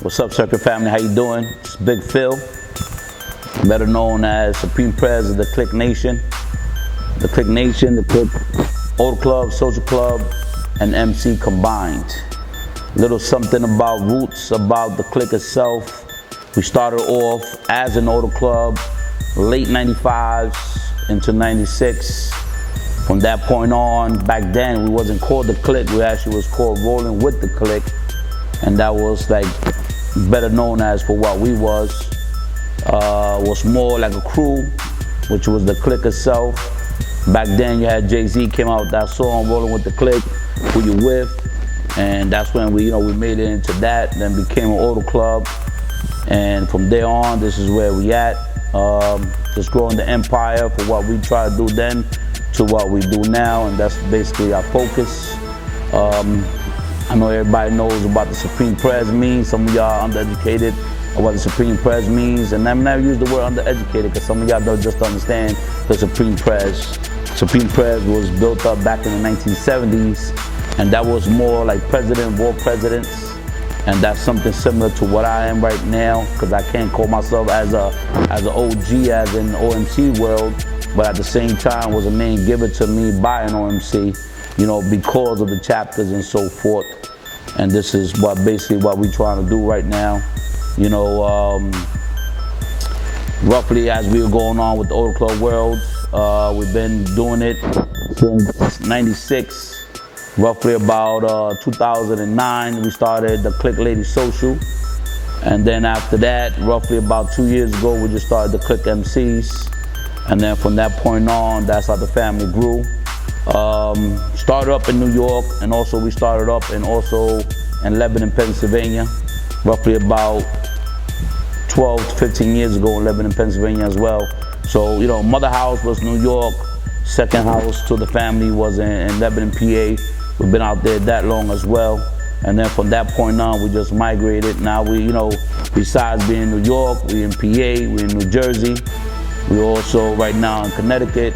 What's up, Circuit family? How you doing? It's Big Phil, better known as Supreme Prez of the Click Nation. The Click Nation, the Click Auto Club, Social Club, and MC combined. Little something about roots, about the Click itself. We started off as an auto club, late 95s into 96. From that point on, back then we wasn't called the Click, we actually was called Rolling with the Click. And that was like better known as for what we was more like a crew, which was the Click itself. Back then you had Jay-Z came out with that song, Rolling with the Click, Who You With, and that's when we made it into that, then became an auto club, and from there on, this is where we at, just growing the empire for what we try to do then to what we do now, and that's basically our focus. I know everybody knows about the Supreme Prez means. Some of y'all undereducated of what the Supreme Prez means. And I'm never use the word undereducated because some of y'all don't just understand the Supreme Prez. Supreme Prez was built up back in the 1970s, and that was more like president, war presidents. And that's something similar to what I am right now, because I can't call myself as an OG, as in the OMC world, but at the same time was a name given to me by an OMC, because of the chapters and so forth. And this is basically what we're trying to do right now. Roughly as we were going on with the Auto Club world, we've been doing it since 96. Roughly about 2009, we started the Click Lady Social. And then after that, roughly about 2 years ago, we just started the Click MCs. And then from that point on, that's how the family grew. Started up in New York, and also we started up in Lebanon, Pennsylvania, roughly about 12 to 15 years ago in Lebanon, Pennsylvania as well. So, mother house was New York, second house to the family was in Lebanon, PA. We've been out there that long as well. And then from that point on, we just migrated. Now we, besides being in New York, we in PA, we in New Jersey. We're also right now in Connecticut.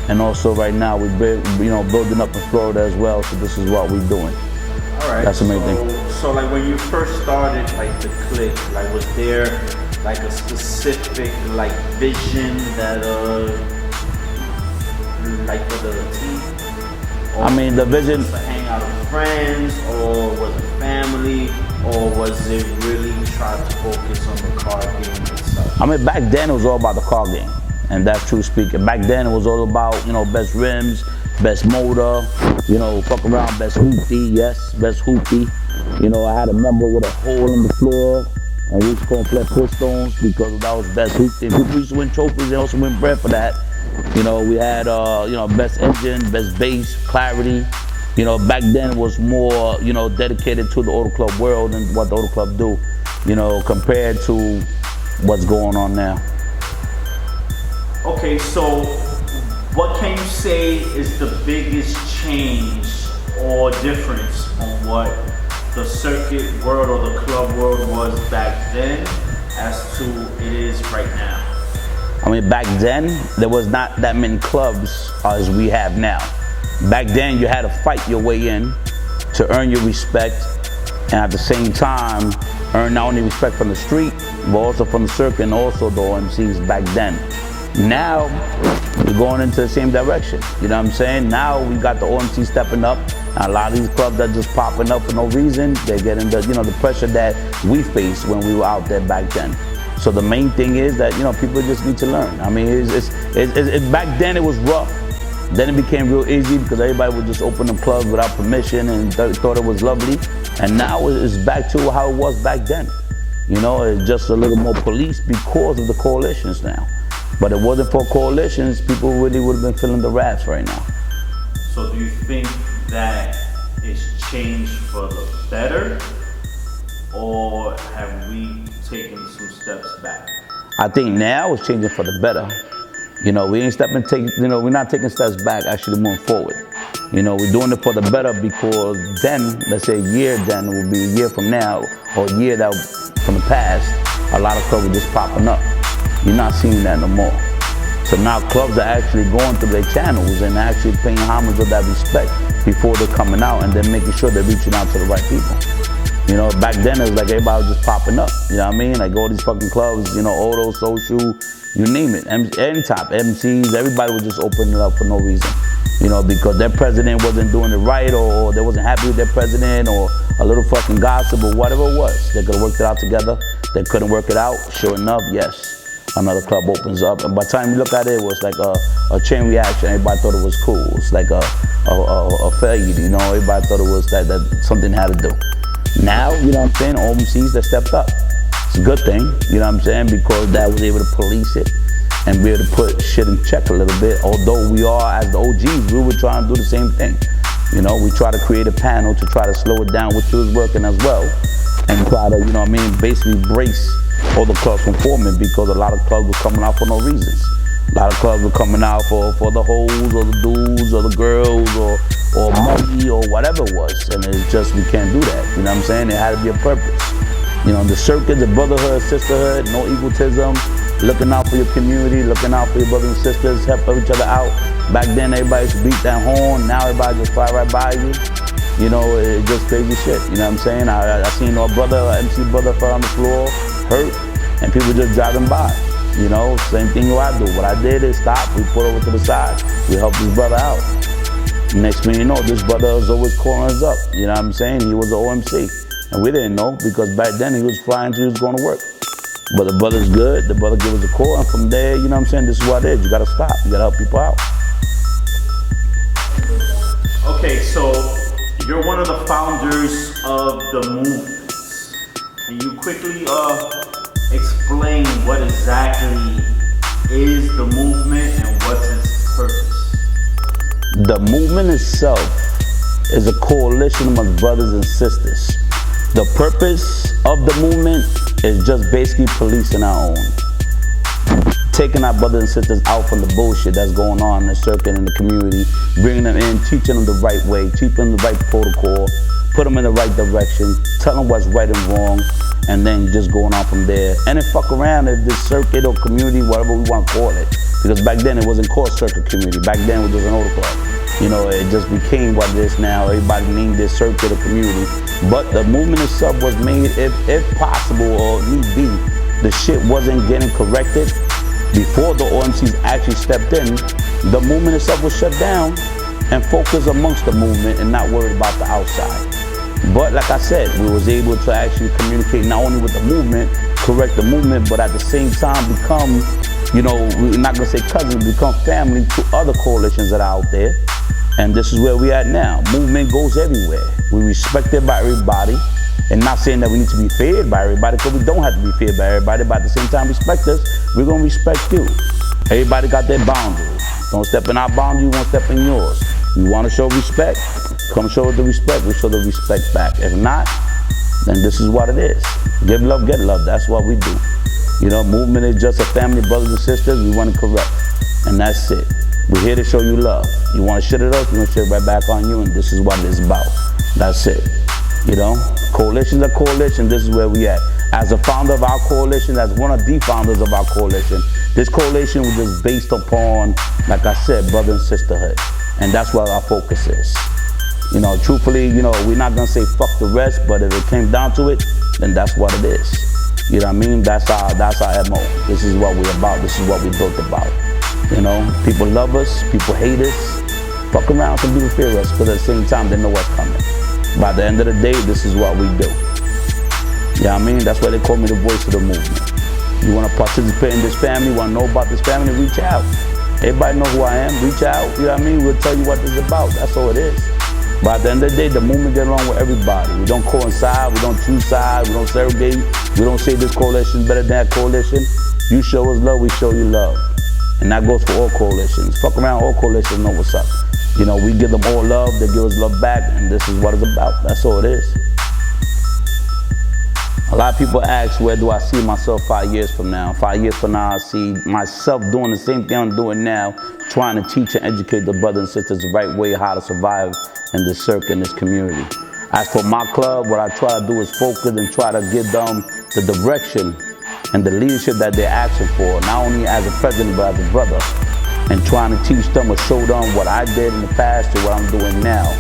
And also right now we're building up in Florida as well, so this is what we're doing. All right. That's the main thing. So like when you first started like the Click, like was there like a specific like vision that like for the team? I mean the vision to hang out with friends, or was it family, or was it really try to focus on the card game itself? I mean back then it was all about the card game. And that's true speaking. Back then it was all about, best rims, best motor, fuck around, best hoopty, yes, best hoopty. I had a member with a hole in the floor, and we used to call them flat push-stones because that was best hoopty. People used to win trophies, they also win bread for that. We had, best engine, best bass, clarity. Back then it was more, dedicated to the Auto Club world and what the Auto Club do, compared to what's going on now. Okay, so what can you say is the biggest change or difference on what the circuit world or the club world was back then as to it is right now? I mean, back then, there was not that many clubs as we have now. Back then, you had to fight your way in to earn your respect, and at the same time, earn not only respect from the street, but also from the circuit and also the OMCs back then. Now, we're going into the same direction. You know what I'm saying? Now we got the OMC stepping up. A lot of these clubs are just popping up for no reason. They're getting the, the pressure that we faced when we were out there back then. So the main thing is that, people just need to learn. I mean, back then it was rough. Then it became real easy because everybody would just open up clubs without permission and thought it was lovely. And now it's back to how it was back then. It's just a little more police because of the coalitions now. But it wasn't for coalitions, people really would have been feeling the wrath right now. So do you think that it's changed for the better, or have we taking some steps back? I think now it's changing for the better. You know, we ain't we're not taking steps back, actually moving forward. You know, we're doing it for the better because then, let's say a year then, it will be a year from now, or a year that from the past, a lot of clubs are just popping up. You're not seeing that no more. So now clubs are actually going through their channels and actually paying homage of that respect before they're coming out, and then making sure they're reaching out to the right people. You know, back then it was like everybody was just popping up. You know what I mean? Like all these fucking clubs, you know, Auto, Social, you name it. Any top MCs, everybody was just opening it up for no reason. You know, because their president wasn't doing it right, or they wasn't happy with their president, or a little fucking gossip, or whatever it was. They could have worked it out together. They couldn't work it out. Sure enough, yes, another club opens up. And by the time you look at it, it was like a chain reaction. Everybody thought it was cool. It's like a fade, you know. Everybody thought it was that something had to do. Now, you know what I'm saying, OMCs that stepped up. It's a good thing, you know what I'm saying, because that was able to police it and be able to put shit in check a little bit. Although we are, as the OGs, we were trying to do the same thing. You know, we try to create a panel to try to slow it down, which was working as well. And try to, you know what I mean, basically brace all the clubs from forming, because a lot of clubs were coming out for no reasons. A lot of clubs were coming out for the hoes, or the dudes, or the girls, or money, or whatever it was. And it's just, we can't do that. You know what I'm saying? It had to be a purpose. You know, the circuit, the brotherhood, sisterhood, no egotism, looking out for your community, looking out for your brothers and sisters, help each other out. Back then, everybody used to beat that horn. Now everybody just fly right by you. You know, it's just crazy shit. You know what I'm saying? I seen our brother, MC brother, fell on the floor, hurt, and people just driving by. You know, same thing what I do. What I did is stop, we put over to the side, we help this brother out. Next thing you know, this brother was always calling us up. You know what I'm saying? He was an OMC. And we didn't know, because back then he was flying till he was going to work. But the brother's good, the brother gave us a call, and from there, you know what I'm saying, this is what it is. You gotta stop, you gotta help people out. Okay, so you're one of the founders of the movement. Can you quickly explain what exactly is the movement and what's its purpose? The movement itself is a coalition among brothers and sisters. The purpose of the movement is just basically policing our own. Taking our brothers and sisters out from the bullshit that's going on in the circuit, in the community, bringing them in, teaching them the right way, teaching them the right protocol, put them in the right direction, tell them what's right and wrong, and then just going on from there. And then fuck around if this circuit or community, whatever we want to call it. Because back then it wasn't called circuit community. Back then it was just an auto club. You know, it just became what it is now. Everybody named this circuit or community. But the movement itself was made, if possible or need be, the shit wasn't getting corrected. Before the OMCs actually stepped in, the movement itself was shut down and focused amongst the movement and not worried about the outside. But like I said, we was able to actually communicate not only with the movement, correct the movement, but at the same time become, you know, we're not gonna say cousins, become family to other coalitions that are out there. And this is where we at now. Movement goes everywhere. We respected by everybody. And not saying that we need to be feared by everybody, because we don't have to be feared by everybody, but at the same time respect us, we're gonna respect you. Everybody got their boundaries. Don't step in our boundary, you won't step in yours. You wanna show respect, come show us the respect, we show the respect back. If not, then this is what it is. Give love, get love, that's what we do. You know, movement is just a family, brothers and sisters, we wanna correct. And that's it. We're here to show you love. You wanna shit at us, we're gonna shit right back on you, and this is what it is about. That's it. You know, coalitions are coalition, this is where we at. As a founder of our coalition, as one of the founders of our coalition, this coalition was just based upon, like I said, brother and sisterhood. And that's what our focus is. You know, truthfully, you know, we're not gonna say fuck the rest, but if it came down to it, then that's what it is. You know what I mean? That's our MO. This is what we're about, this is what we built about. You know, people love us, people hate us. Fuck around, some people fear us, because at the same time, they know what's coming. By the end of the day, this is what we do. You know what I mean? That's why they call me the voice of the movement. You want to participate in this family, want to know about this family, reach out. Everybody know who I am, reach out. You know what I mean? We'll tell you what this is about. That's all it is. But at the end of the day, the movement get along with everybody. We don't coincide, we don't choose sides, we don't segregate. We don't say this coalition is better than that coalition. You show us love, we show you love. And that goes for all coalitions. Fuck around, all coalitions know what's up. You know, we give them all love, they give us love back, and this is what it's about. That's all it is. A lot of people ask, where do I see myself 5 years from now? 5 years from now, I see myself doing the same thing I'm doing now, trying to teach and educate the brothers and sisters the right way how to survive in this circuit, in this community. As for my club, what I try to do is focus and try to give them the direction and the leadership that they're asking for, not only as a president, but as a brother, and trying to teach them or show them what I did in the past to what I'm doing now,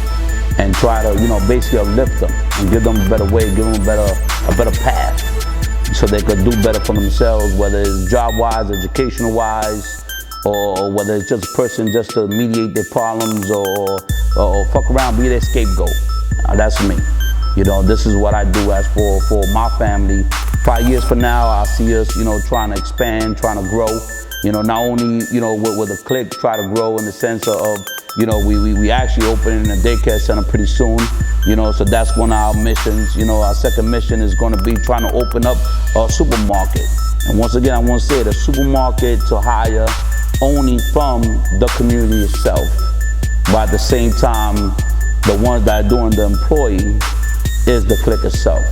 and try to, basically uplift them and give them a better way, give them a better path, so they could do better for themselves, whether it's job-wise, educational-wise, or whether it's just a person just to mediate their problems or fuck around, be their scapegoat. That's me. This is what I do. As for my family, 5 years from now, I see us, trying to expand, trying to grow. Not only, with a clique, try to grow in the sense of, we actually opening a daycare center pretty soon. So that's one of our missions. Our second mission is going to be trying to open up a supermarket. And once again, I want to say the supermarket to hire only from the community itself. But at the same time, the ones that are doing the employee is the clique itself.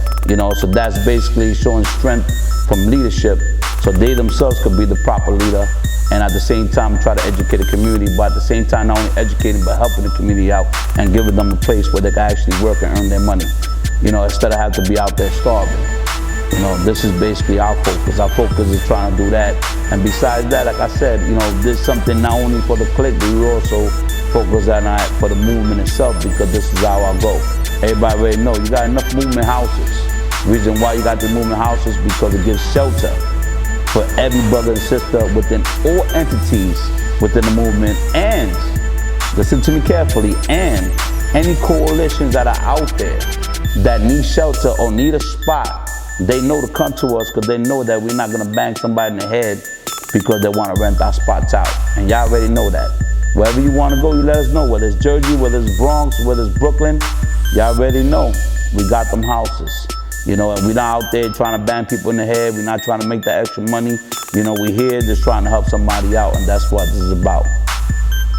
So that's basically showing strength from leadership, so they themselves could be the proper leader, and at the same time try to educate the community, but at the same time not only educating but helping the community out and giving them a place where they can actually work and earn their money, instead of having to be out there starving. This is basically our focus. Our focus is trying to do that. And besides that, like I said, this is something not only for the clique, but we also focus on that for the movement itself, because this is how I go. Everybody already know you got enough movement houses. Reason why you got the movement houses, because it gives shelter for every brother and sister within all entities within the movement, and listen to me carefully, and any coalitions that are out there that need shelter or need a spot, they know to come to us, because they know that we're not going to bang somebody in the head because they want to rent our spots out. And y'all already know that. Wherever you want to go, you let us know. Whether it's Jersey, whether it's Bronx, whether it's Brooklyn, y'all already know. We got them houses. And we're not out there trying to bang people in the head. We're not trying to make that extra money. We're here just trying to help somebody out, and that's what this is about.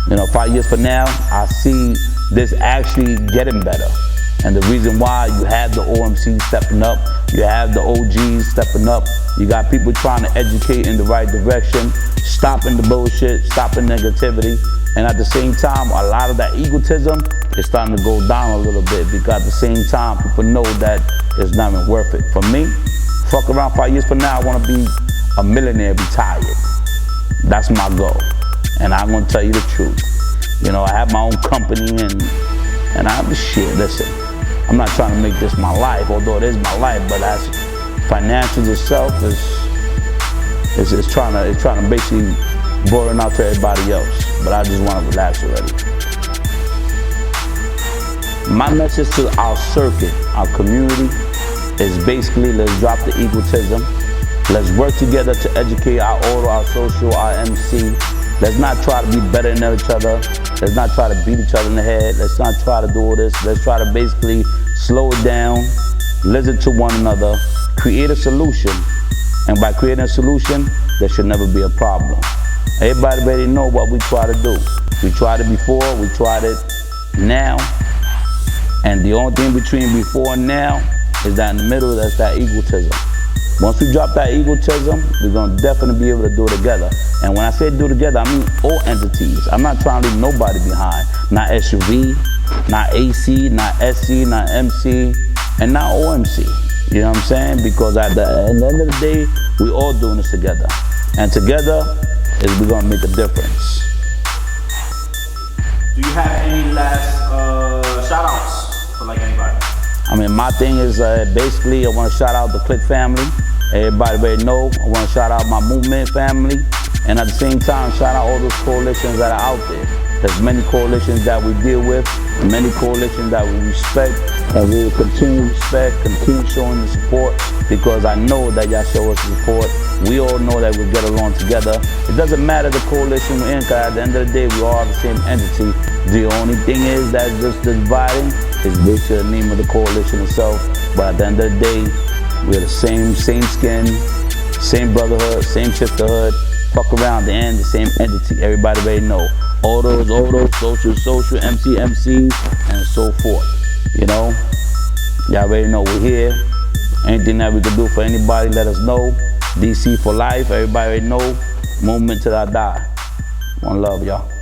5 years from now, I see this actually getting better. And the reason why, you have the OMC stepping up, you have the OGs stepping up, you got people trying to educate in the right direction, stopping the bullshit, stopping negativity, and at the same time, a lot of that egotism is starting to go down a little bit, because at the same time, people know that it's not even worth it. For me, fuck around 5 years from now, I want to be a millionaire retired. That's my goal, and I'm going to tell you the truth. I have my own company, and I'm the shit. Listen, I'm not trying to make this my life, although it is my life, but as financials itself is trying to basically burn out to everybody else. But I just want to relax already. My message to our circuit, our community, is basically, let's drop the egotism. Let's work together to educate our order, our social, our MC. Let's not try to be better than each other. Let's not try to beat each other in the head. Let's not try to do all this. Let's try to basically slow it down, listen to one another, create a solution. And by creating a solution, there should never be a problem. Everybody already know what we try to do. We tried it before, we tried it now. And the only thing between before and now is that in the middle, that's that egotism. Once we drop that egotism, we're going to definitely be able to do it together. And when I say do it together, I mean all entities. I'm not trying to leave nobody behind. Not SUV, not AC, not SC, not MC, and not OMC. You know what I'm saying? Because at the end of the day, we all doing this together. And together is we're going to make a difference. Do you have any last shout outs for anybody? I mean, my thing is basically I want to shout out the Click family. Everybody already know. I want to shout out my movement family. And at the same time, shout out all those coalitions that are out there. There's many coalitions that we deal with, and many coalitions that we respect, and we will continue to respect, continue showing the support, because I know that y'all show us support. We all know that we get along together. It doesn't matter the coalition we're in, because at the end of the day, we all are the same entity. The only thing is that just dividing is basically the name of the coalition itself. But at the end of the day, we're the same skin, same brotherhood, same sisterhood. Fuck around the end, the same entity. Everybody already know. All those, social, MC, and so forth. You know? Y'all already know we're here. Anything that we can do for anybody, let us know. DC for life, everybody already know. Movement till I die. One love, y'all.